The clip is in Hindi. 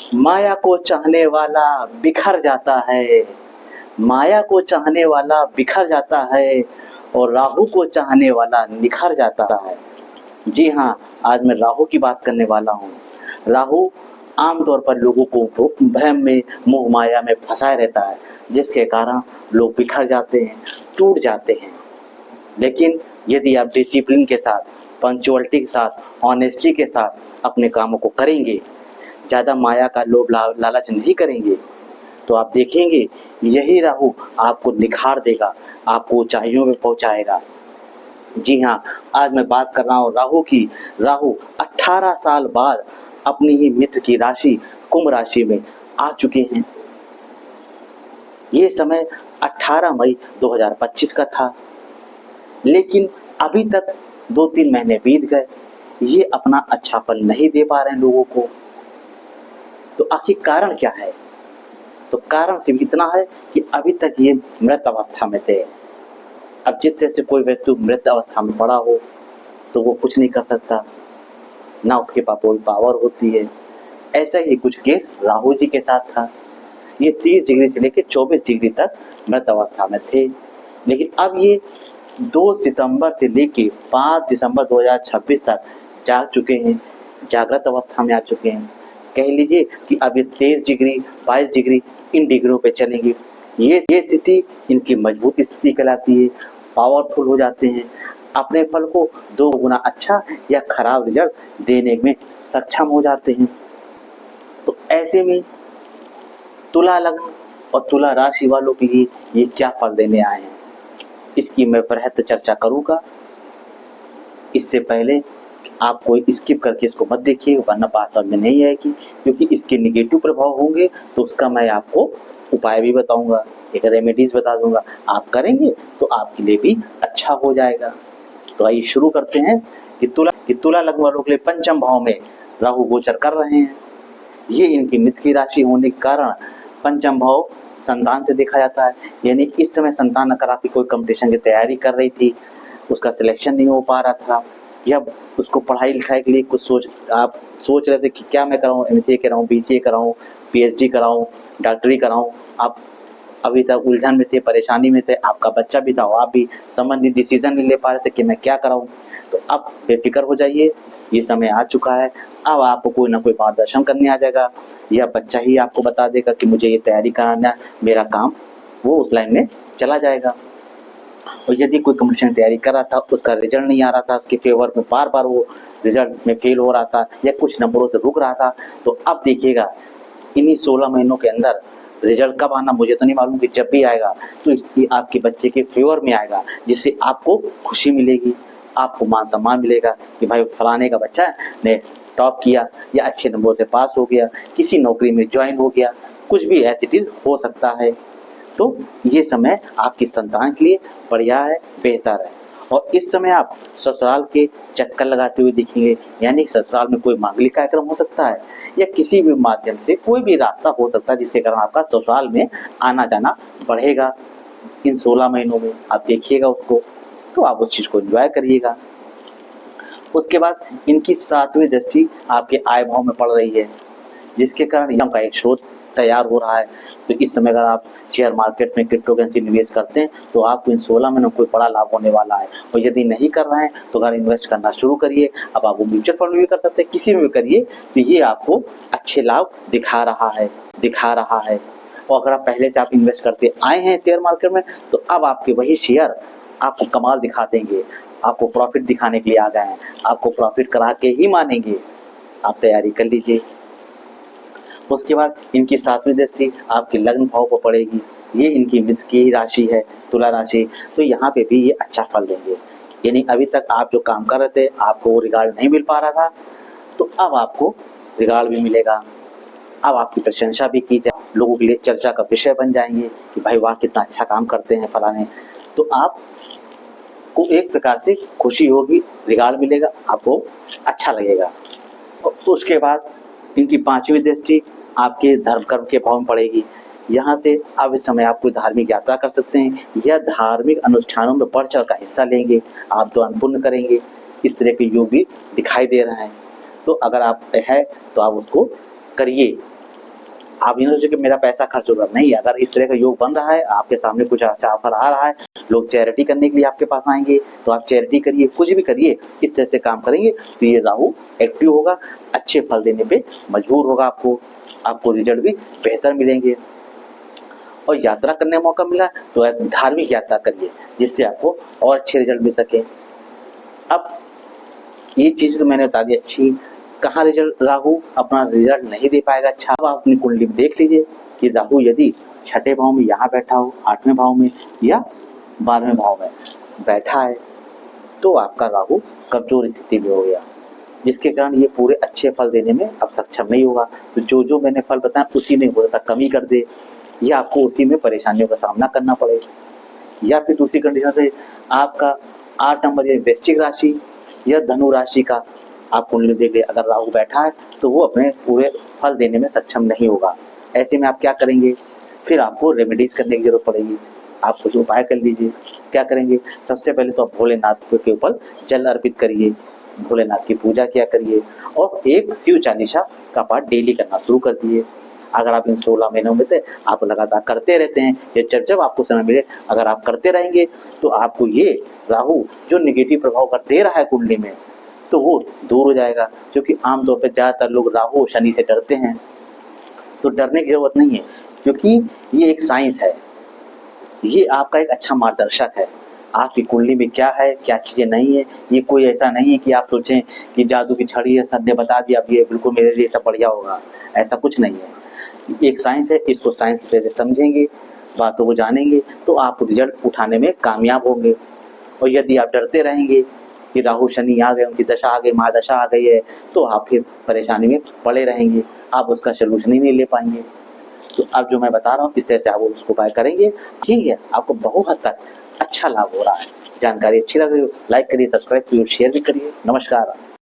माया को चाहने वाला बिखर जाता है, माया को चाहने वाला बिखर जाता है और राहु को चाहने वाला निखर जाता है। जी हाँ, आज मैं राहु की बात करने वाला हूँ। राहु आमतौर पर लोगों को भ्रम में, मोह माया में फंसाए रहता है, जिसके कारण लोग बिखर जाते हैं, टूट जाते हैं। लेकिन यदि आप डिसिप्लिन के साथ, पंक्चुअलिटी के साथ, ऑनेस्टी के साथ अपने कामों को करेंगे, ज़्यादा माया का लोभ लालच नहीं करेंगे, तो आप देखेंगे यही राहु आपको निखार देगा, आपको ऊंचाइयों में पहुंचाएगा। जी हाँ, आज मैं बात कर रहा हूँ राहु की। राहु 18 साल बाद अपनी ही मित्र की राशि कुंभ राशि में आ चुके हैं। ये समय 18 मई 2025 का था, लेकिन अभी तक 2-3 महीने बीत गए, ये अपना अच्छा फल नहीं दे पा रहे हैं लोगों को। तो आखिर कारण क्या है? तो कारण सिर्फ इतना है कि अभी तक ये मृत अवस्था में थे। अब जिस तरह से कोई व्यक्ति मृत अवस्था में पड़ा हो तो वो कुछ नहीं कर सकता, ना उसके पास कोई पावर होती है। ऐसा ही कुछ केस राहु जी के साथ था। ये 30 डिग्री से लेकर 24 डिग्री तक मृत अवस्था में थे, लेकिन अब ये 2 सितंबर से लेकर 5 दिसंबर 2026 तक जाग चुके हैं, जागृत अवस्था में आ चुके हैं। कह लीजिए कि अब ये 23 डिग्री 22 डिग्री इन डिग्रियों पे चलेंगे। ये स्थिति इनकी मजबूत स्थिति कहलाती है, पावरफुल हो जाते हैं, अपने फल को 2 गुना अच्छा या खराब रिजल्ट देने में सक्षम हो जाते हैं। तो ऐसे में तुला लग्न और तुला राशि वालों के लिए ये क्या फल देने आए हैं, इसकी मैं बृहत चर्चा करूंगा। इससे पहले आप कोई स्किप करके इसको मत देखिए, वरना बात समझ में नहीं आएगी, क्योंकि इसके निगेटिव प्रभाव होंगे तो उसका मैं आपको उपाय भी बताऊंगा, एक रेमेडीज बता दूंगा। आप करेंगे तो आपके लिए भी अच्छा हो जाएगा। तो आइए शुरू करते हैं कि तुला लग्न वालों के लिए पंचम भाव में राहु गोचर कर रहे हैं। ये इनकी मित्र की राशि होने के कारण पंचम भाव संतान से देखा जाता है। यानी इस समय संतान अगर आपकी कोई कंपटीशन की तैयारी कर रही थी, उसका सिलेक्शन नहीं हो पा रहा था, या उसको पढ़ाई लिखाई के लिए कुछ आप सोच रहे थे कि क्या मैं कराऊँ, MCA कराऊँ, BCA कराऊँ, PhD कराऊँ, डॉक्टरी कराऊँ, आप अभी तक उलझन में थे, परेशानी में थे, आपका बच्चा भी था, आप भी समझ नहीं, डिसीजन नहीं ले पा रहे थे कि मैं क्या कराऊँ। तो अब बेफिक्र हो जाइए, ये समय आ चुका है। अब आपको कोई ना कोई मार्गदर्शन करने आ जाएगा, या बच्चा ही आपको बता देगा कि मुझे ये तैयारी कराना है, मेरा काम वो उस लाइन में चला जाएगा। और यदि कोई कंपटीशन तैयारी कर रहा था, उसका रिजल्ट नहीं आ रहा था, उसके फेवर में बार बार वो रिजल्ट में फेल हो रहा था या कुछ नंबरों से रुक रहा था, तो अब देखिएगा इन्हीं 16 महीनों के अंदर रिजल्ट कब आना मुझे तो नहीं मालूम, कि जब भी आएगा तो इसकी आपके बच्चे के फेवर में आएगा, जिससे आपको खुशी मिलेगी, आपको मान सम्मान मिलेगा कि भाई फलाने का बच्चा ने टॉप किया या अच्छे नंबरों से पास हो गया, किसी नौकरी में ज्वाइन हो गया, कुछ भी ऐसी चीज हो सकता है। तो ये समय आपकी संतान के लिए बढ़िया है, बेहतर है। और इस समय आप ससुराल के चक्कर लगाते हुए दिखेंगे, यानी ससुराल में कोई मांगलिक कार्यक्रम हो सकता है, या किसी भी माध्यम से कोई भी रास्ता हो सकता है जिसके कारण आपका ससुराल में आना जाना बढ़ेगा। इन 16 महीनों में आप देखिएगा उसको, तो आप उस चीज को एंजॉय करिएगा। उसके बाद इनकी 7वीं दृष्टि आपके आय भाव में पड़ रही है, जिसके कारण इनकम का एक स्रोत तैयार हो रहा है। तो इस समय अगर आप शेयर मार्केट में क्रिप्टो करेंसी निवेश करते हैं तो आपको इन 16 महीनों कोई बड़ा लाभ होने वाला है। और यदि नहीं कर रहे हैं तो अगर इन्वेस्ट करना शुरू करिए। अब आप वो म्यूचुअल फंड में भी कर सकते हैं, किसी में भी करिए, तो ये आपको अच्छे लाभ दिखा रहा है। और अगर आप पहले से आप इन्वेस्ट करते आए हैं शेयर मार्केट में, तो अब आपके वही शेयर आपको कमाल दिखा देंगे, आपको प्रॉफिट दिखाने के लिए आ गए हैं, आपको प्रॉफिट करा के ही मानेंगे। आप तैयारी कर लीजिए। उसके बाद इनकी 7वीं दृष्टि आपके लग्न भाव पर पड़ेगी। ये इनकी मित्र की राशि है, तुला राशि, तो यहाँ पे भी ये अच्छा फल देंगे। यानी अभी तक आप जो काम कर रहे थे, आपको वो रिगार्ड नहीं मिल पा रहा था, तो अब आपको रिगार्ड भी मिलेगा। अब आपकी प्रशंसा भी की जाए, लोगों के लिए चर्चा का विषय बन जाएंगे कि भाई वाह कितना अच्छा काम करते हैं फलाने। तो आपको एक प्रकार से खुशी होगी, रिगार्ड मिलेगा, आपको अच्छा लगेगा। तो उसके बाद इनकी 5वीं दृष्टि आपके धर्म कर्म के भाव में पड़ेगी। यहाँ से अब इस समय आप कोई धार्मिक यात्रा कर सकते हैं या धार्मिक अनुष्ठानों में बढ़ चढ़ का हिस्सा लेंगे, आप दान पुण्य करेंगे, इस तरह के योग भी दिखाई दे रहे हैं। तो अगर आप है तो आप उसको करिए। आप ये ना सोचिए कि मेरा पैसा खर्च होगा, नहीं। अगर इस तरह का योग बन रहा है, आपके सामने कुछ ऐसा ऑफर आ रहा है, लोग चैरिटी करने के लिए आपके पास आएंगे, तो आप चैरिटी करिए, कुछ भी करिए, इस तरह से काम करेंगे तो ये राहु एक्टिव होगा, अच्छे फल देने पे मजबूर होगा आपको रिजल्ट भी बेहतर मिलेंगे। और यात्रा करने का मौका मिला तो एक धार्मिक यात्रा करिए, जिससे आपको और अच्छे रिजल्ट मिल सके। अब ये चीज तो मैंने बता दी अच्छी। कहाँ रिजल्ट राहु अपना रिजल्ट नहीं दे पाएगा अच्छा, अब आप अपनी कुंडली में देख लीजिए कि राहु यदि छठे भाव में यहाँ बैठा हो, 8वें भाव में या 12वें भाव में बैठा है, तो आपका राहु कमजोर स्थिति में हो गया, जिसके कारण ये पूरे अच्छे फल देने में अब सक्षम नहीं होगा। तो जो जो मैंने फल बताया उसी में हो सकता कमी कर दे, या आपको उसी में परेशानियों का सामना करना पड़े, या फिर दूसरी कंडीशन से आपका 8 नंबर या वृश्चिक राशि या धनु राशि का आप कुंडली देख ले, अगर राहु बैठा है तो वो अपने पूरे फल देने में सक्षम नहीं होगा। ऐसे में आप क्या करेंगे, फिर आपको रेमेडीज करने की जरूरत पड़ेगी। आप कुछ उपाय कर लीजिए। क्या करेंगे, सबसे पहले तो आप भोलेनाथ के ऊपर जल अर्पित करिए, भोलेनाथ की पूजा किया करिए, और एक शिव चालीसा का पाठ डेली करना शुरू कर दिए। अगर आप इन 16 महीनों में से आप लगातार करते रहते हैं, या जब जब आपको समय मिले अगर आप करते रहेंगे, तो आपको ये राहु जो नेगेटिव प्रभाव कर दे रहा है कुंडली में, तो वो दूर हो जाएगा। क्योंकि आमतौर पर ज़्यादातर लोग राहु और शनि से डरते हैं, तो डरने की जरूरत नहीं है, क्योंकि ये एक साइंस है, ये आपका एक अच्छा मार्गदर्शक है। आपकी कुंडली में क्या है, क्या चीज़ें नहीं है, ये कोई ऐसा नहीं है कि आप सोचें कि जादू की छड़ी है, सर ने बता दिया अब ये बिल्कुल मेरे लिए सब बढ़िया होगा, ऐसा कुछ नहीं है। एक साइंस है, इसको साइंस से समझेंगे, बातों को जानेंगे, तो आप रिजल्ट उठाने में कामयाब होंगे। और यदि आप डरते रहेंगे कि राहु शनि आ गए, उनकी दशा आ गई, महादशा आ गई है, तो आप फिर परेशानी में पड़े रहेंगे, आप उसका सोल्यूशन ही नहीं ले पाएंगे। तो अब जो मैं बता रहा हूँ इस तरह से आप उसको उपाय करेंगे, ठीक है, आपको बहुत हद तक अच्छा लाभ हो रहा है। जानकारी अच्छी लग रही हो लाइक करिए, सब्सक्राइब करिए, शेयर भी करिए। नमस्कार।